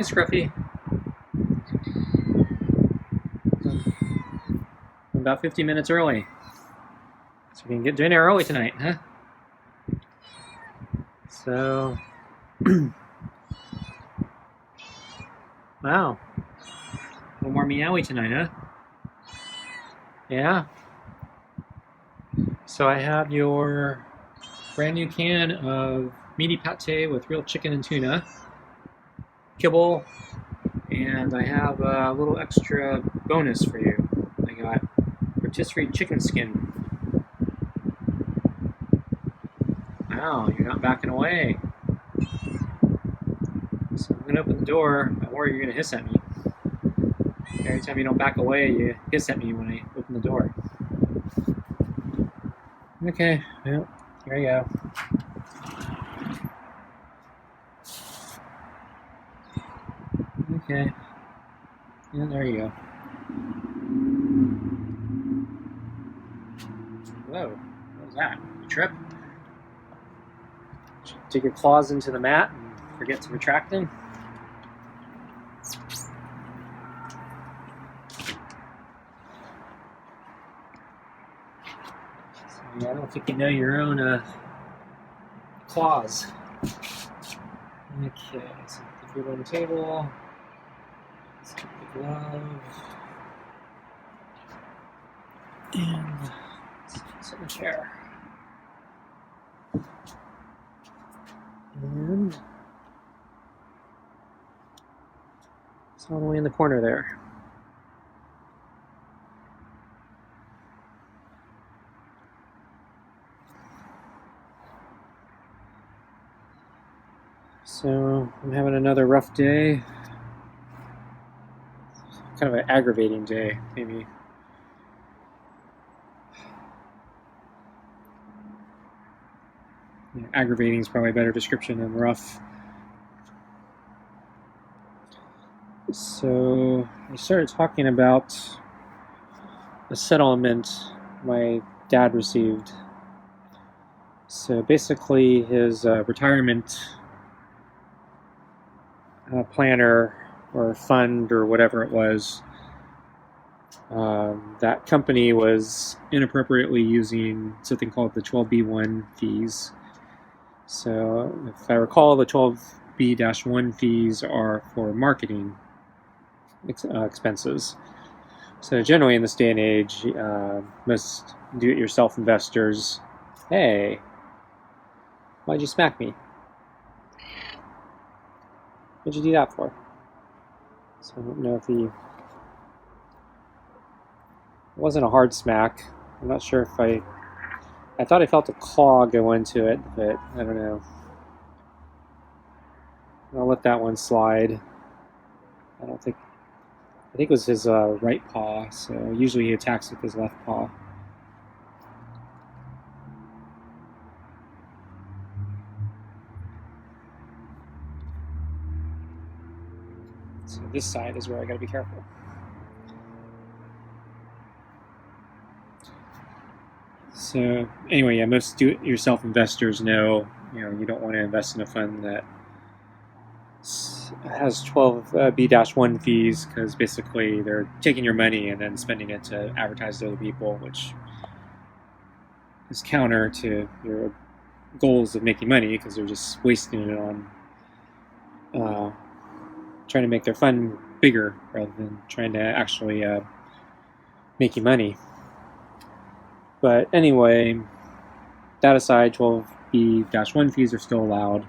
Scruffy. I'm about 50 minutes early. So we can get dinner early tonight, huh? So, wow. A little more meowy tonight, huh? Yeah. So I have your brand new can of meaty pate with real chicken and tuna, kibble, and I have a little extra bonus for you. I got rotisserie chicken skin. Wow, you're not backing away. So I'm going to open the door. I worry you're going to hiss at me. Every time you don't back away, you hiss at me when I open the door. Okay, well, here you go. Okay. Yeah, there you go. Whoa, what was that? You trip? Dig your claws into the mat and forget to retract them? Yeah, I don't think you know your own claws. Okay, so put the food on the table. Let's get the glove. And sit in the chair. And it's all the way in the corner there. So I'm having another rough day. Kind of an aggravating day, maybe. Yeah, aggravating is probably a better description than rough. So I started talking about a settlement my dad received. So basically his retirement planner or fund or whatever it was, that company was inappropriately using something called the 12B1 fees. So if I recall, the 12B-1 fees are for marketing expenses. So generally in this day and age, most do-it-yourself investors, hey, why'd you smack me? What'd you do that for? So I don't know if it wasn't a hard smack. I'm not sure if I thought I felt a claw go into it, but I don't know. I'll let that one slide. I think it was his right paw, so usually he attacks with his left paw. So this side is where I gotta be careful. So anyway, yeah, most do-it-yourself investors know, you don't want to invest in a fund that has 12B-1 fees, because basically they're taking your money and then spending it to advertise to other people, which is counter to your goals of making money, because they're just wasting it on trying to make their fund bigger rather than trying to actually make you money. But anyway, that aside, 12B-1 fees are still allowed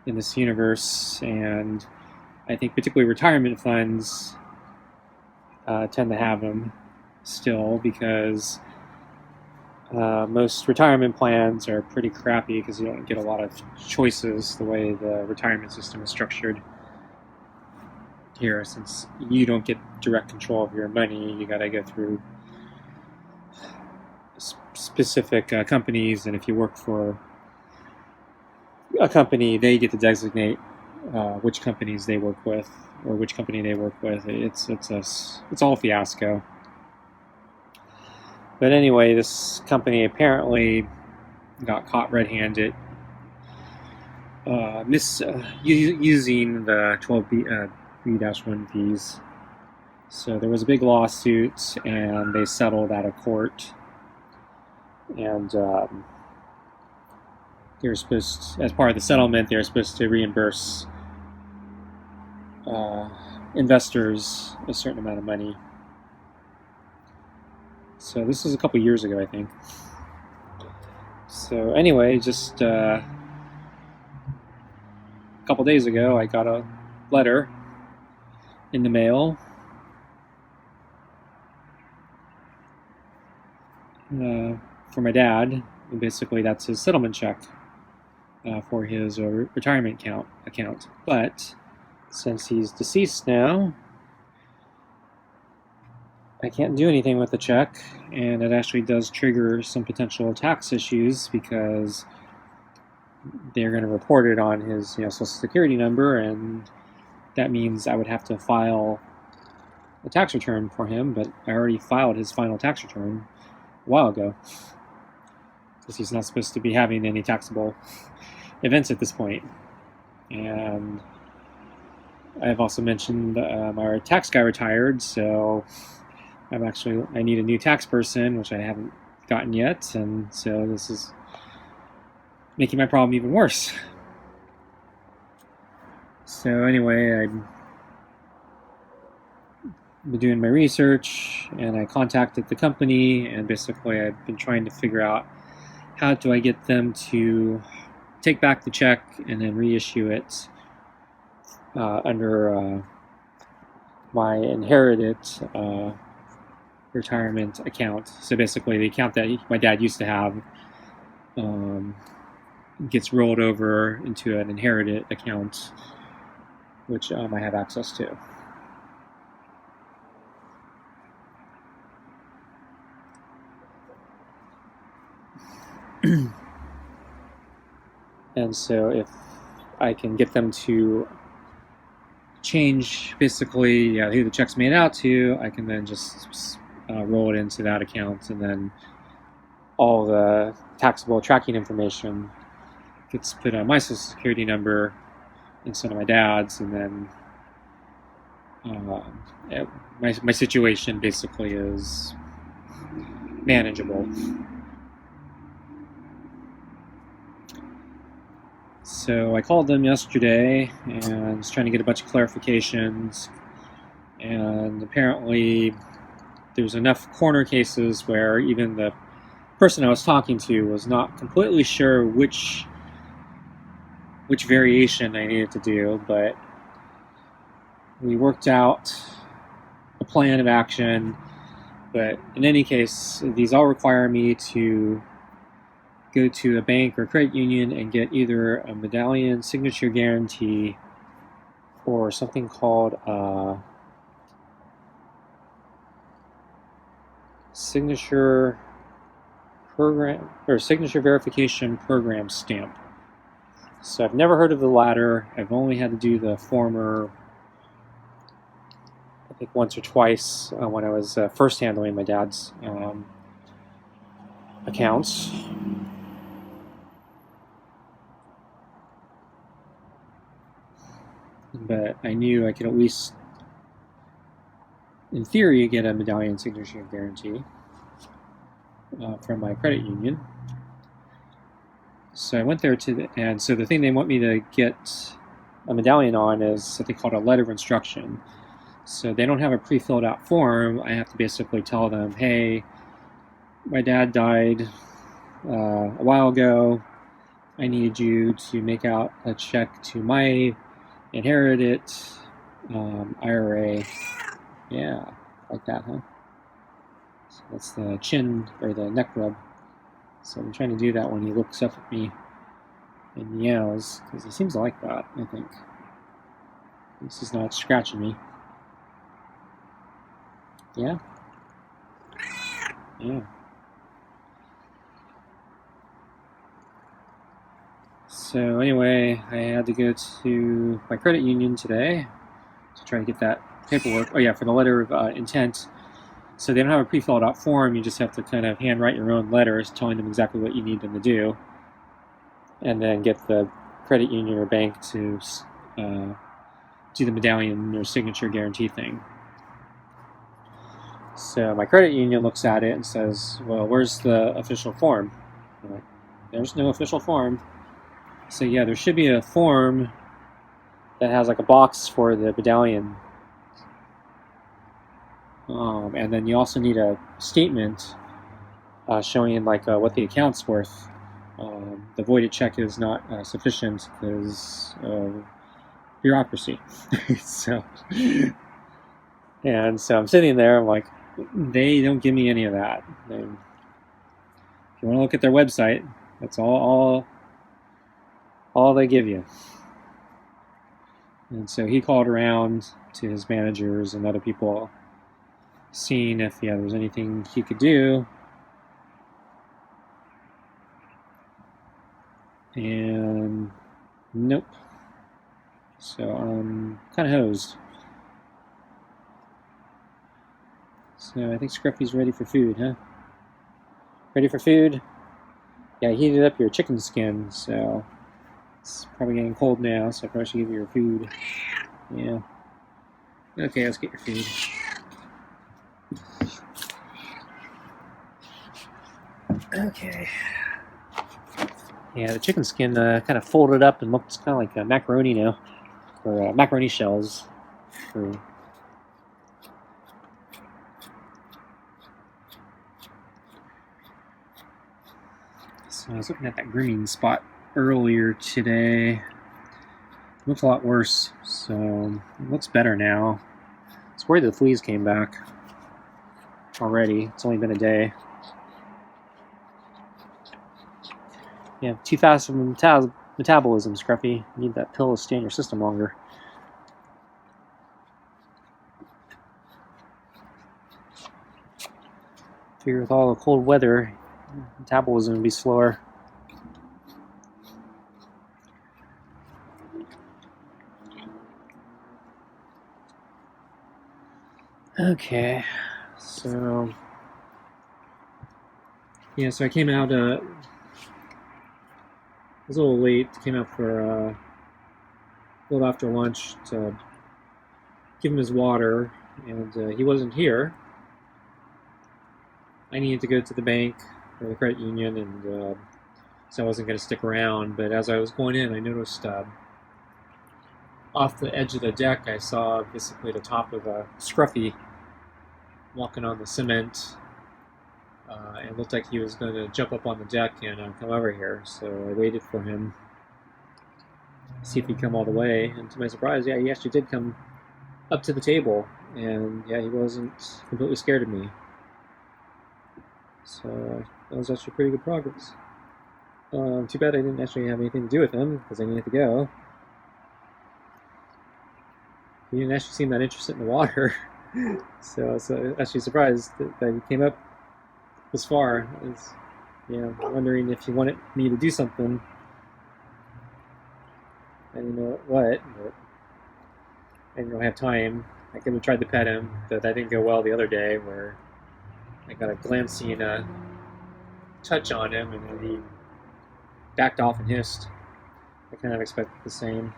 in this universe, and I think particularly retirement funds tend to have them still, because most retirement plans are pretty crappy because you don't get a lot of choices the way the retirement system is structured here. Since you don't get direct control of your money, you got to go through specific companies, and if you work for a company, they get to designate which companies they work with or which company they work with. It's all a fiasco. But anyway, this company apparently got caught red-handed using the B-1 fees. So there was a big lawsuit, and they settled out of court. And they were supposed, as part of the settlement, they were supposed to reimburse investors a certain amount of money. So this was a couple years ago, I think. So anyway, just a couple days ago, I got a letter in the mail for my dad. And basically, that's his settlement check for his retirement account. But since he's deceased now, I can't do anything with the check, and it actually does trigger some potential tax issues because they're going to report it on his Social Security number, and that means I would have to file a tax return for him, but I already filed his final tax return a while ago because he's not supposed to be having any taxable events at this point. And I've also mentioned my tax guy retired, so I need a new tax person, which I haven't gotten yet, and so this is making my problem even worse. So anyway, I've been doing my research, and I contacted the company, and basically I've been trying to figure out how do I get them to take back the check and then reissue it under my inherited retirement account. So basically the account that my dad used to have gets rolled over into an inherited account, which I have access to. And so if I can get them to change basically who the check's made out to, I can then just roll it into that account, and then all the taxable tracking information gets put on my Social Security number instead of my dad's, and then my situation basically is manageable. So I called them yesterday and was trying to get a bunch of clarifications, and apparently there's enough corner cases where even the person I was talking to was not completely sure which variation I needed to do, but we worked out a plan of action. But in any case, these all require me to go to a bank or credit union and get either a medallion signature guarantee or something called signature program or signature verification program stamp. So I've never heard of the latter. I've only had to do the former, I think, once or twice when I was first handling my dad's accounts. But I knew I could at least, in theory, get a medallion signature guarantee from my credit union. So I went there and so the thing they want me to get a medallion on is something called a letter of instruction. So they don't have a pre-filled out form. I have to basically tell them, hey, my dad died a while ago. I need you to make out a check to my inherited IRA. Yeah, like that, huh? So that's the chin or the neck rub. So I'm trying to do that when he looks up at me and meows, because he seems to like that, I think. This is not scratching me. Yeah? Yeah. So anyway, I had to go to my credit union today to try to get that paperwork. Oh yeah, for the letter of intent. So they don't have a pre-filled out form. You just have to kind of handwrite your own letters telling them exactly what you need them to do, and then get the credit union or bank to do the medallion or signature guarantee thing. So my credit union looks at it and says, well, where's the official form? I'm like, there's no official form. So yeah, there should be a form that has like a box for the medallion. And then you also need a statement showing like what the account's worth. The voided check is not sufficient because of bureaucracy. So I'm sitting there, I'm like, they don't give me any of that. If you want to look at their website, that's all they give you. And so he called around to his managers and other people, seeing if there was anything he could do. And nope. So I'm kind of hosed. So I think Scruffy's ready for food, huh? Ready for food? Yeah, I heated up your chicken skin, so it's probably getting cold now, so I probably should give you your food. Yeah. Okay, let's get your food. Okay. Yeah, the chicken skin kind of folded up and looks kind of like a macaroni now, or macaroni shells. So I was looking at that green spot earlier today. It looks a lot worse, so it looks better now. I was worried the fleas came back already. It's only been a day. You have too fast of a metabolism, Scruffy. You need that pill to stay in your system longer. Figure with all the cold weather, metabolism would be slower. Okay, so yeah, so I came out. It was a little late. Came out for a little after lunch to give him his water, and he wasn't here. I needed to go to the bank or the credit union, and so I wasn't going to stick around. But as I was going in, I noticed off the edge of the deck, I saw basically the top of a Scruffy walking on the cement. It looked like he was going to jump up on the deck and come over here. So I waited for him, see if he'd come all the way. And to my surprise, yeah, he actually did come up to the table. And yeah, he wasn't completely scared of me. So that was actually pretty good progress. Too bad I didn't actually have anything to do with him because I needed to go. He didn't actually seem that interested in the water. So I was actually surprised that he came up this far. I was, wondering if he wanted me to do something. I didn't know what, but I didn't really have time. I could have tried to pet him, but that didn't go well the other day where I got a glancing touch on him and then he backed off and hissed. I kind of expected the same.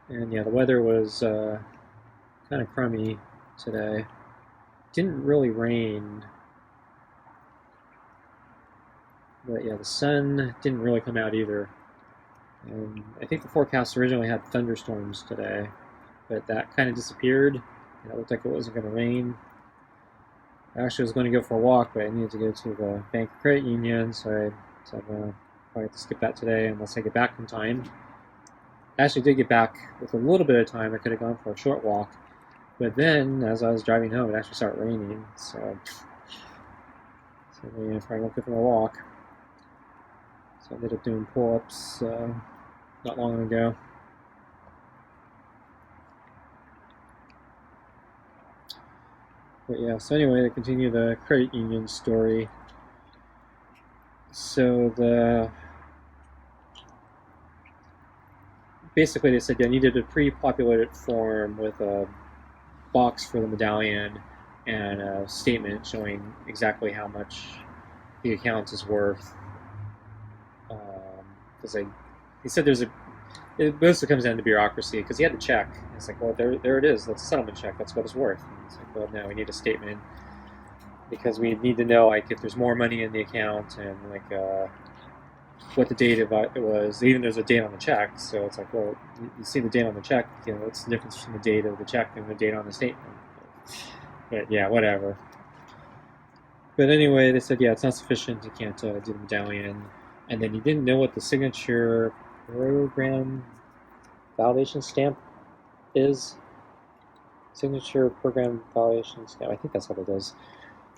And yeah, the weather was kind of crummy today. Didn't really rain. But yeah, the sun didn't really come out either. And I think the forecast originally had thunderstorms today, but that kind of disappeared. And it looked like it wasn't going to rain. I actually was going to go for a walk, but I needed to go to the bank credit union, so I said, well, I have to skip that today unless I get back in time. I actually did get back with a little bit of time. I could have gone for a short walk, but then as I was driving home, it actually started raining, so yeah, probably won't go for a walk. So I ended up doing pull-ups not long ago. But yeah, so anyway, to continue the credit union story. So basically they said I needed a pre-populated form with a box for the medallion and a statement showing exactly how much the account is worth. because he said it mostly comes down to bureaucracy, because he had to check. It's like, well, there it is. That's a settlement check. That's what it's worth. And it's like, well, no, we need a statement, because we need to know, like, if there's more money in the account, and like what the date of it was. Even there's a date on the check, so it's like, well, you see the date on the check. What's the difference between the date of the check and the date on the statement? But yeah, whatever. But anyway, they said, yeah, it's not sufficient. You can't do the medallion. And then he didn't know what the signature program validation stamp is. Signature program validation stamp. I think that's what it is.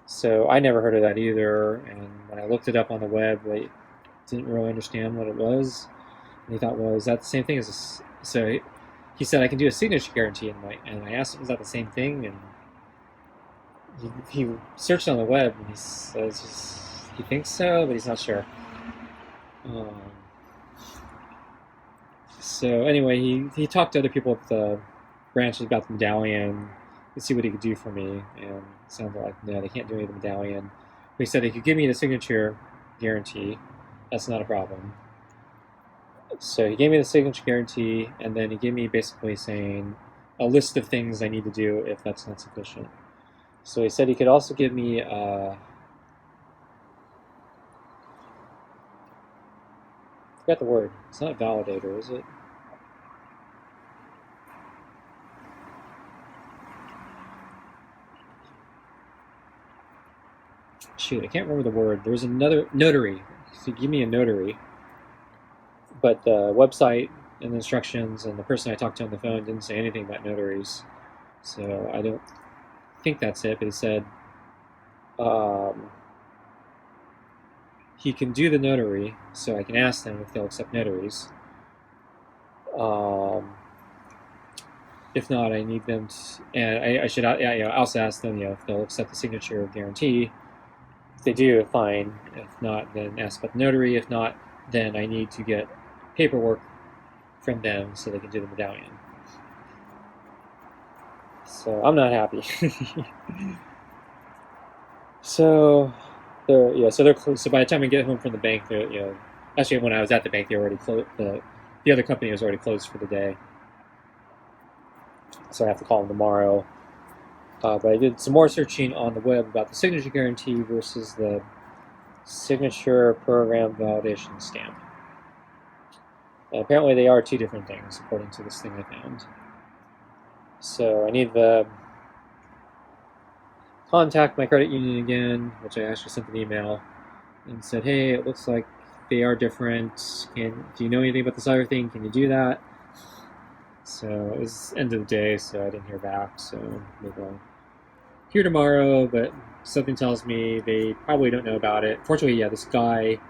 So I never heard of that either. And when I looked it up on the web, I didn't really understand what it was. And he thought, well, is that the same thing as a... So he said, I can do a signature guarantee. And I asked him, is that the same thing? And he searched on the web, and he says he thinks so, but he's not sure. So anyway, he talked to other people at the branches about the medallion to see what he could do for me, and it sounded like, no, they can't do any of the medallion. But he said he could give me the signature guarantee. That's not a problem. So he gave me the signature guarantee, and then he gave me basically saying a list of things I need to do if that's not sufficient. So he said he could also give me I forgot the word. It's not a validator, is it? Shoot, I can't remember the word. There's another notary. So give me a notary. But the website and the instructions and the person I talked to on the phone didn't say anything about notaries. So I don't think that's it, but he said he can do the notary, so I can ask them if they'll accept notaries. If not, I need them to, and I should also ask them, if they'll accept the signature guarantee. If they do, fine. If not, then ask about the notary. If not, then I need to get paperwork from them so they can do the medallion. So I'm not happy. So they're closed. So by the time I get home from the bank, actually when I was at the bank, they already closed. The other company was already closed for the day. So I have to call them tomorrow. But I did some more searching on the web about the signature guarantee versus the signature program validation stamp. And apparently they are two different things, according to this thing I found. So I need to contact my credit union again, which I actually sent an email and said, hey, it looks like they are different. Do you know anything about this other thing? Can you do that? So it was end of the day, so I didn't hear back. So maybe I'll hear tomorrow, but something tells me they probably don't know about it. Fortunately, this guy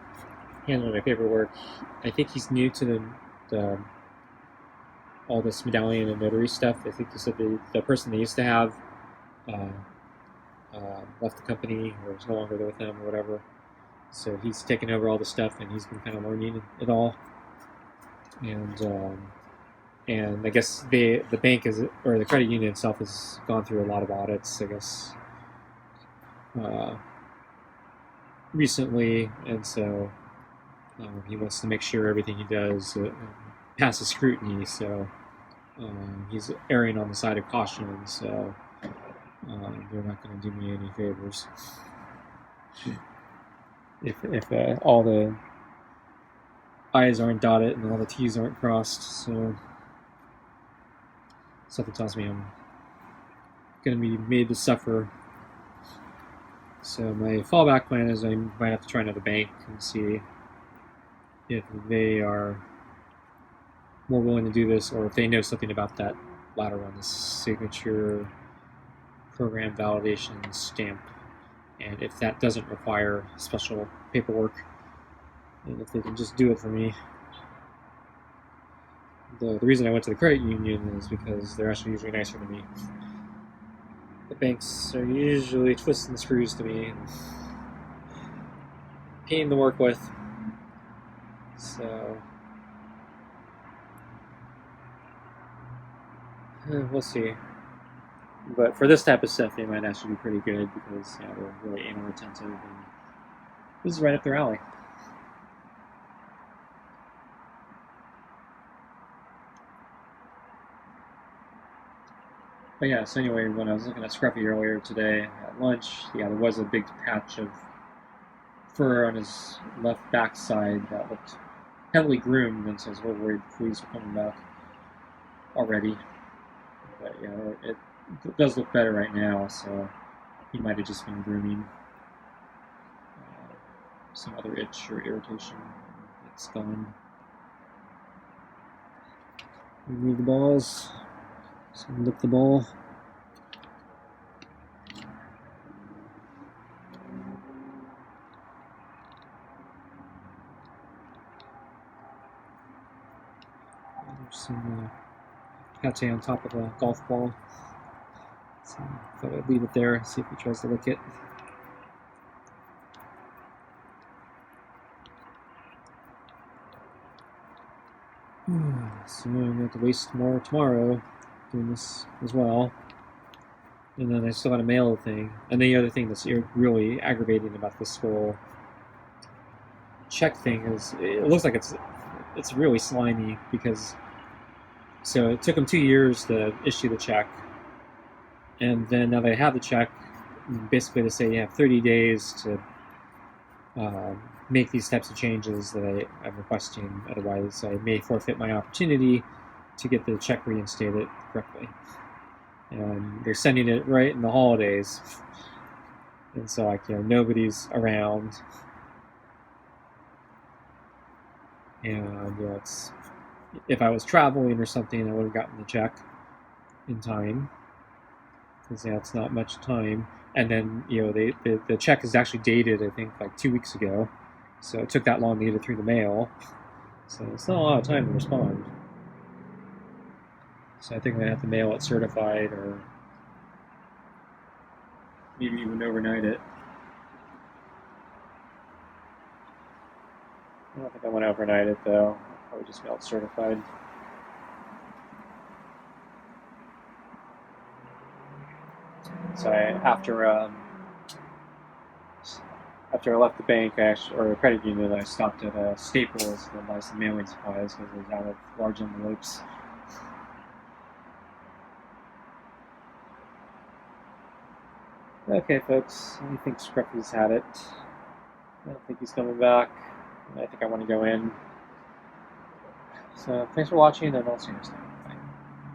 handling my paperwork, I think he's new to the all this medallion and notary stuff. I think he said the person they used to have left the company or is no longer there with them or whatever. So he's taken over all the stuff, and he's been kind of learning it all. And I guess the bank or the credit union itself has gone through a lot of audits, I guess, recently, and so he wants to make sure everything he does passes scrutiny. So he's erring on the side of caution. So they're not going to do me any favors if all the I's aren't dotted and all the T's aren't crossed. So something tells me I'm going to be made to suffer. So my fallback plan is I might have to try another bank and see if they are more willing to do this, or if they know something about that latter one, the signature program validation stamp, and if that doesn't require special paperwork, and if they can just do it for me. The reason I went to the credit union is because they're actually usually nicer to me. The banks are usually twisting the screws to me and pain to work with. So we'll see. But for this type of stuff, they might actually be pretty good because they're really anal retentive, and this is right up their alley. But yeah, so anyway, when I was looking at Scruffy earlier today at lunch, yeah, there was a big patch of fur on his left backside that looked heavily groomed, and so I was a little worried the fleas were coming back already. But yeah, it does look better right now, so he might have just been grooming some other itch or irritation. It's gone. Remove the balls. So lick the ball. There's some pate on top of a golf ball. So I thought I'd leave it there, see if he tries to lick it. So I'm going to have to waste more tomorrow doing this as well. And then I still got to mail the thing. And the other thing that's really aggravating about this whole check thing is it looks like it's really slimy because so it took them 2 years to issue the check, and then now they have the check, basically they say you have 30 days to make these types of changes that I'm requesting, otherwise I may forfeit my opportunity to get the check reinstated correctly. And they're sending it right in the holidays, and so like nobody's around, and it's if I was traveling or something I would have gotten the check in time, because it's not much time. And then the check is actually dated I think like 2 weeks ago, so it took that long to get it through the mail, so it's not a lot of time to respond. So I think I'm gonna have to mail it certified, or maybe even overnight it. I don't think I want to overnight it though. I'll probably just mail it certified. So after I left the bank, or the credit union, I stopped at Staples to buy some mailing supplies because I was out of large envelopes. Okay, folks, I think Scruffy's had it. I don't think he's coming back. I think I want to go in. So thanks for watching, and I'll see you next time.